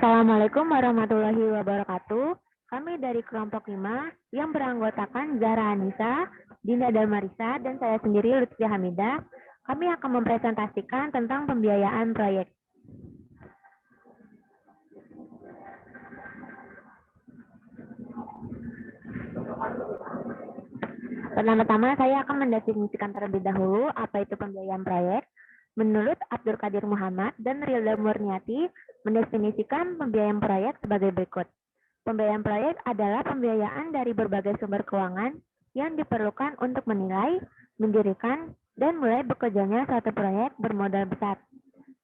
Assalamualaikum warahmatullahi wabarakatuh. Kami dari kelompok 5 yang beranggotakan Zahra Anissa, Dinda Damarisa, dan saya sendiri Lutfi Hamidah. Kami akan mempresentasikan tentang pembiayaan proyek. Pertama-tama saya akan mendefinisikan terlebih dahulu apa itu pembiayaan proyek. Menurut Abdul Qadir Muhammad dan Rilda Murniati mendefinisikan pembiayaan proyek sebagai berikut. Pembiayaan proyek adalah pembiayaan dari berbagai sumber keuangan yang diperlukan untuk menilai, mendirikan, dan mulai bekerjanya suatu proyek bermodal besar.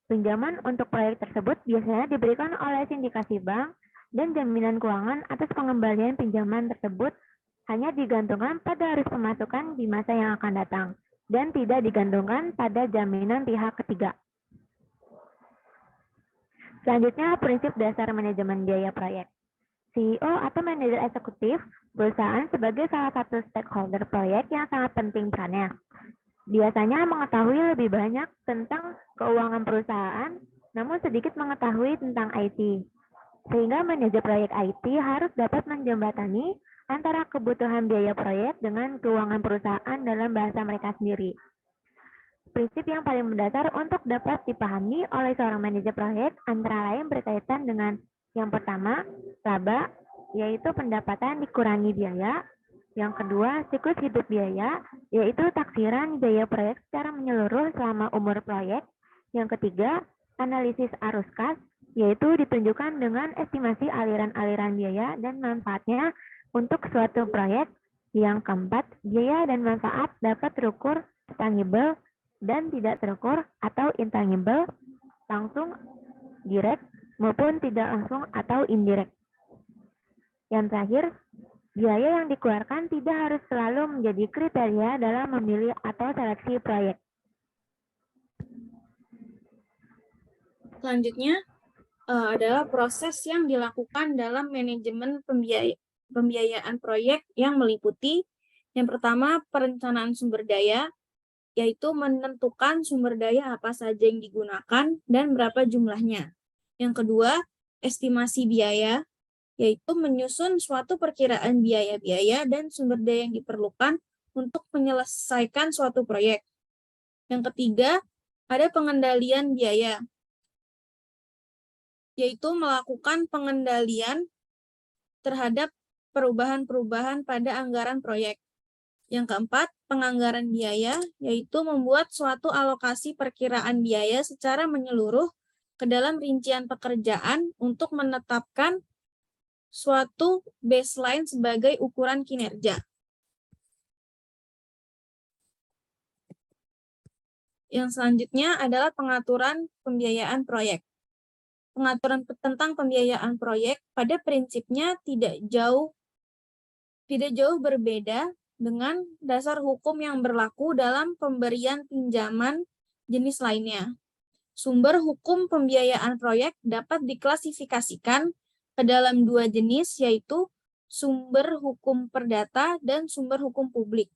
Pinjaman untuk proyek tersebut biasanya diberikan oleh sindikasi bank dan jaminan keuangan atas pengembalian pinjaman tersebut hanya digantungkan pada arus pemasukan di masa yang akan datang dan tidak digantungkan pada jaminan pihak ketiga. Selanjutnya, prinsip dasar manajemen biaya proyek. CEO atau manajer eksekutif perusahaan sebagai salah satu stakeholder proyek yang sangat penting perannya. Biasanya mengetahui lebih banyak tentang keuangan perusahaan, namun sedikit mengetahui tentang IT. Sehingga manajer proyek IT harus dapat menjembatani antara kebutuhan biaya proyek dengan keuangan perusahaan dalam bahasa mereka sendiri. Prinsip yang paling mendasar untuk dapat dipahami oleh seorang manajer proyek antara lain berkaitan dengan yang pertama, laba, yaitu pendapatan dikurangi biaya. Yang kedua, siklus hidup biaya, yaitu taksiran biaya proyek secara menyeluruh selama umur proyek. Yang ketiga, analisis arus kas, yaitu ditunjukkan dengan estimasi aliran-aliran biaya dan manfaatnya untuk suatu proyek. Yang keempat, biaya dan manfaat dapat terukur tangible dan tidak terukur atau intangible, langsung, direct, maupun tidak langsung atau indirect. Yang terakhir, biaya yang dikeluarkan tidak harus selalu menjadi kriteria dalam memilih atau seleksi proyek. Selanjutnya adalah proses yang dilakukan dalam manajemen pembiayaan proyek yang meliputi yang pertama perencanaan sumber daya, yaitu menentukan sumber daya apa saja yang digunakan dan berapa jumlahnya. Yang kedua, estimasi biaya, yaitu menyusun suatu perkiraan biaya-biaya dan sumber daya yang diperlukan untuk menyelesaikan suatu proyek. Yang ketiga, ada pengendalian biaya, yaitu melakukan pengendalian terhadap perubahan-perubahan pada anggaran proyek. Yang keempat, penganggaran biaya, yaitu membuat suatu alokasi perkiraan biaya secara menyeluruh ke dalam rincian pekerjaan untuk menetapkan suatu baseline sebagai ukuran kinerja. Yang selanjutnya adalah pengaturan pembiayaan proyek. Pengaturan tentang pembiayaan proyek pada prinsipnya tidak jauh berbeda dengan dasar hukum yang berlaku dalam pemberian pinjaman jenis lainnya. Sumber hukum pembiayaan proyek dapat diklasifikasikan ke dalam dua jenis, yaitu sumber hukum perdata dan sumber hukum publik.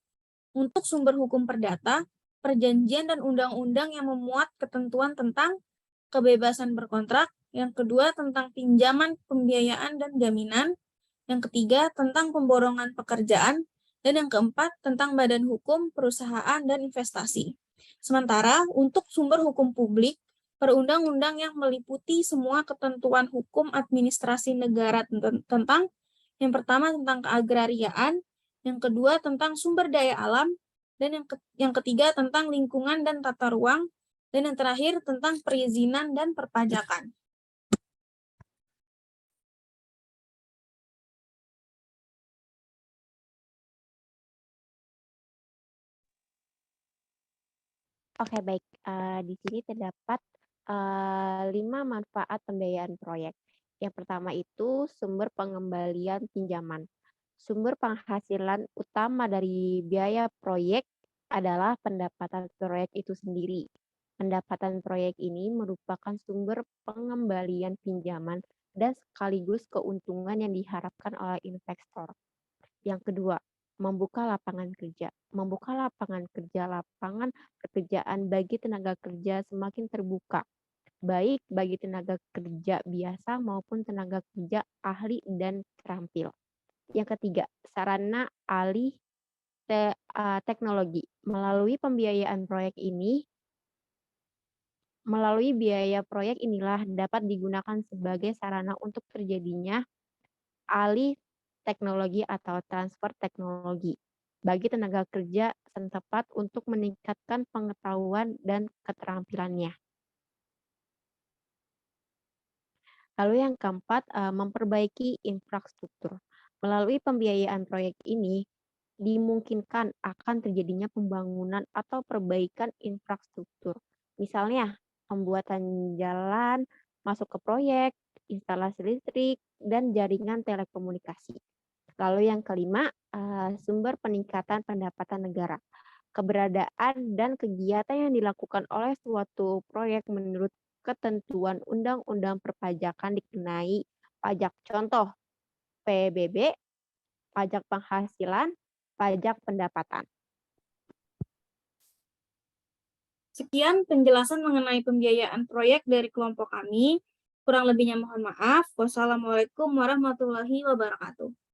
Untuk sumber hukum perdata, perjanjian dan undang-undang yang memuat ketentuan tentang kebebasan berkontrak, yang kedua tentang pinjaman, pembiayaan, dan jaminan, yang ketiga tentang pemborongan pekerjaan, dan yang keempat tentang badan hukum, perusahaan, dan investasi. Sementara untuk sumber hukum publik, perundang-undang yang meliputi semua ketentuan hukum administrasi negara tentang yang pertama tentang keagrariaan, yang kedua tentang sumber daya alam, dan yang ketiga tentang lingkungan dan tata ruang, dan yang terakhir tentang perizinan dan perpajakan. Oke, baik. Di sini terdapat 5 manfaat pembiayaan proyek. Yang pertama itu sumber pengembalian pinjaman. Sumber penghasilan utama dari biaya proyek adalah pendapatan proyek itu sendiri. Pendapatan proyek ini merupakan sumber pengembalian pinjaman dan sekaligus keuntungan yang diharapkan oleh investor. Yang kedua, membuka lapangan kerja. Membuka lapangan kerja, lapangan pekerjaan bagi tenaga kerja semakin terbuka. baik bagi tenaga kerja biasa maupun tenaga kerja ahli dan terampil. Yang ketiga, sarana alih teknologi. Melalui biaya proyek inilah dapat digunakan sebagai sarana untuk terjadinya alih teknologi atau transfer teknologi bagi tenaga kerja setempat untuk meningkatkan pengetahuan dan keterampilannya. Lalu yang keempat, memperbaiki infrastruktur. Melalui pembiayaan proyek ini, dimungkinkan akan terjadinya pembangunan atau perbaikan infrastruktur. Misalnya, pembuatan jalan masuk ke proyek, instalasi listrik, dan jaringan telekomunikasi. Lalu yang kelima, sumber peningkatan pendapatan negara. Keberadaan dan kegiatan yang dilakukan oleh suatu proyek menurut ketentuan Undang-Undang Perpajakan dikenai pajak. Contoh, PBB, pajak penghasilan, pajak pendapatan. Sekian penjelasan mengenai pembiayaan proyek dari kelompok kami. Kurang lebihnya mohon maaf. Wassalamualaikum warahmatullahi wabarakatuh.